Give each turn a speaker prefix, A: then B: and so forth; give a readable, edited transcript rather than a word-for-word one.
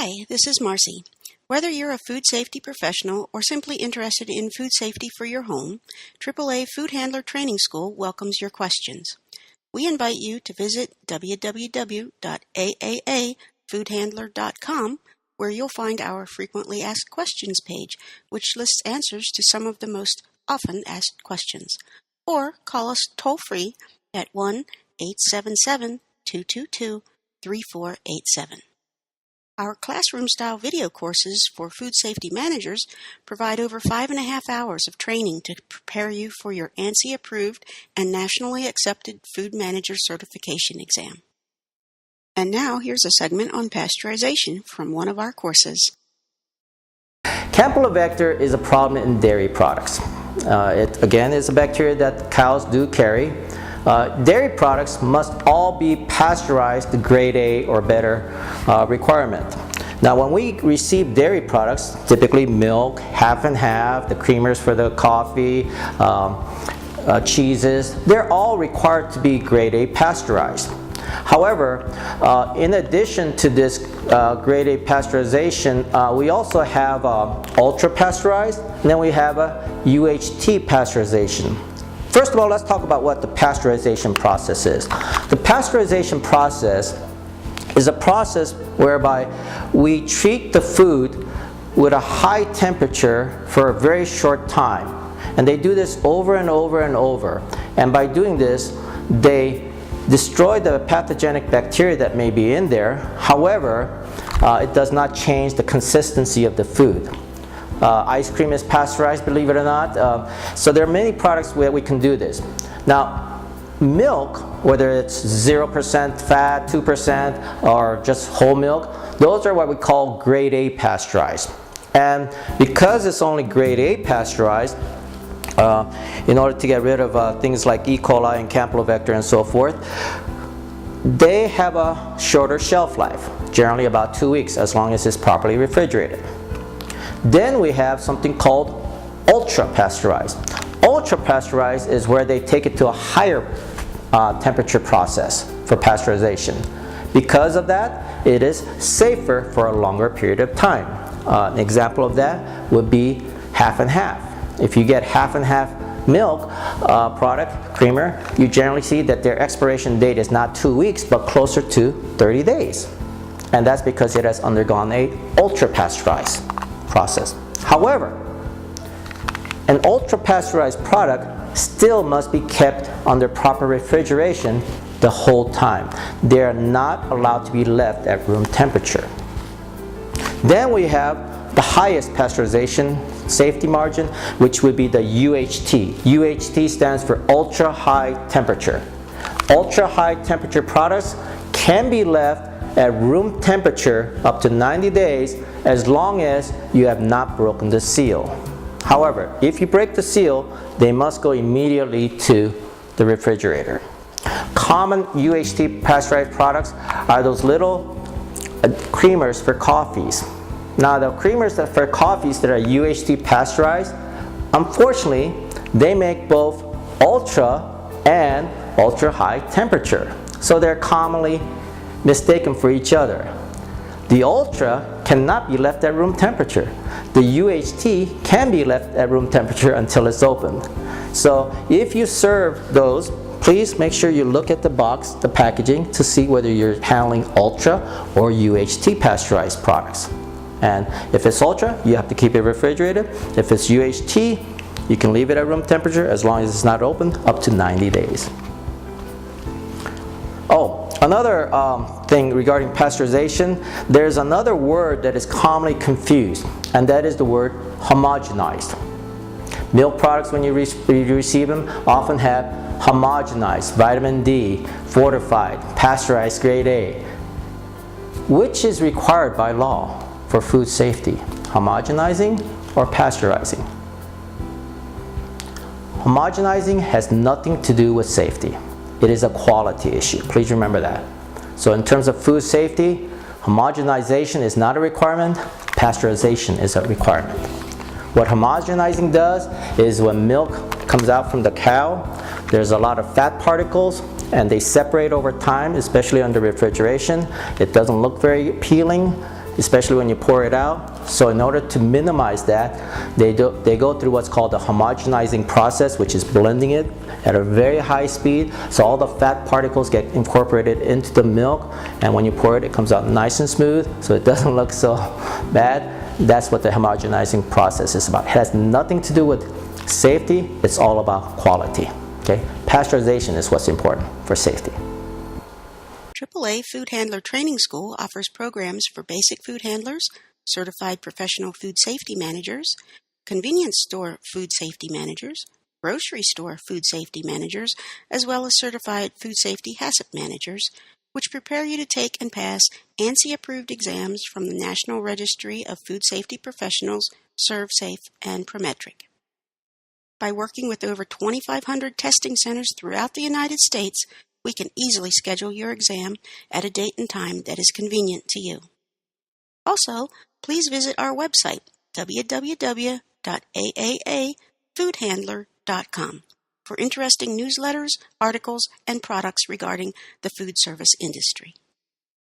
A: Hi, this is Marcy. Whether you're a food safety professional or simply interested in food safety for your home, AAA Food Handler Training School welcomes your questions. We invite you to visit www.aaafoodhandler.com, where you'll find our Frequently Asked Questions page, which lists answers to some of the most often asked questions. Or call us toll-free at 1-877-222-3487. Our classroom-style video courses for food safety managers provide over 5.5 hours of training to prepare you for your ANSI-approved and nationally accepted food manager certification exam. And now here's a segment on pasteurization from one of our courses.
B: Campylobacter is a problem in dairy products. It again is a bacteria that cows do carry. Dairy products must all be pasteurized to grade A or better requirement. Now when we receive dairy products, typically milk, half and half, the creamers for the coffee, cheeses, they're all required to be grade A pasteurized. However, in addition to this grade A pasteurization, we also have ultra pasteurized, and then we have a UHT pasteurization. First of all, let's talk about what the pasteurization process is. The pasteurization process is a process whereby we treat the food with a high temperature for a very short time. And they do this over and over and over. And by doing this, they destroy the pathogenic bacteria that may be in there. However, it does not change the consistency of the food. Ice cream is pasteurized, believe it or not. So there are many products where we can do this. Now, milk, whether it's 0% fat, 2%, or just whole milk, those are what we call grade A pasteurized. And because it's only grade A pasteurized, in order to get rid of things like E. coli and Campylobacter and so forth, they have a shorter shelf life, generally about 2 weeks, as long as it's properly refrigerated. Then we have something called ultra pasteurized. Ultra pasteurized is where they take it to a higher temperature process for pasteurization. Because of that, it is safer for a longer period of time. An example of that would be half and half. If you get half and half milk product, creamer, you generally see that their expiration date is not 2 weeks, but closer to 30 days. And that's because it has undergone a ultra pasteurized process. However, an ultra pasteurized product still must be kept under proper refrigeration the whole time. They are not allowed to be left at room temperature. Then we have the highest pasteurization safety margin, which would be the UHT. UHT stands for ultra high temperature. Ultra high temperature products can be left at room temperature up to 90 days as long as you have not broken the seal. However, if you break the seal, they must go immediately to the refrigerator. Common UHT pasteurized products are those little creamers for coffees. Now the creamers for coffees that are UHT pasteurized, unfortunately, they make both ultra and ultra high temperature. So they're commonly mistaken for each other. The ultra cannot be left at room temperature. The UHT can be left at room temperature until it's opened. So if you serve those, please make sure you look at the box, the packaging, to see whether you're handling ultra or UHT pasteurized products. And if it's ultra, you have to keep it refrigerated. If it's UHT, you can leave it at room temperature as long as it's not opened up to 90 days. Oh, another thing regarding pasteurization, there's another word that is commonly confused, and that is the word homogenized. Milk products, when you receive them, often have homogenized, vitamin D, fortified, pasteurized grade A. Which is required by law for food safety? Homogenizing or pasteurizing? Homogenizing has nothing to do with safety. It is a quality issue. Please remember that. So in terms of food safety, homogenization is not a requirement, pasteurization is a requirement. What homogenizing does is when milk comes out from the cow, there's a lot of fat particles and they separate over time, especially under refrigeration. It doesn't look very appealing. especially when you pour it out. So in order to minimize that, they go through what's called the homogenizing process, which is blending it at a very high speed, so all the fat particles get incorporated into the milk, and when you pour it, it comes out nice and smooth, so it doesn't look so bad. That's what the homogenizing process is about. It has nothing to do with safety, it's all about quality. Okay? Pasteurization is what's important for safety.
A: AAA Food Handler Training School offers programs for basic food handlers, certified professional food safety managers, convenience store food safety managers, grocery store food safety managers, as well as certified food safety HACCP managers, which prepare you to take and pass ANSI-approved exams from the National Registry of Food Safety Professionals, ServSafe, and Prometric. By working with over 2,500 testing centers throughout the United States, we can easily schedule your exam at a date and time that is convenient to you. Also, please visit our website, www.aaafoodhandler.com, for interesting newsletters, articles, and products regarding the food service industry.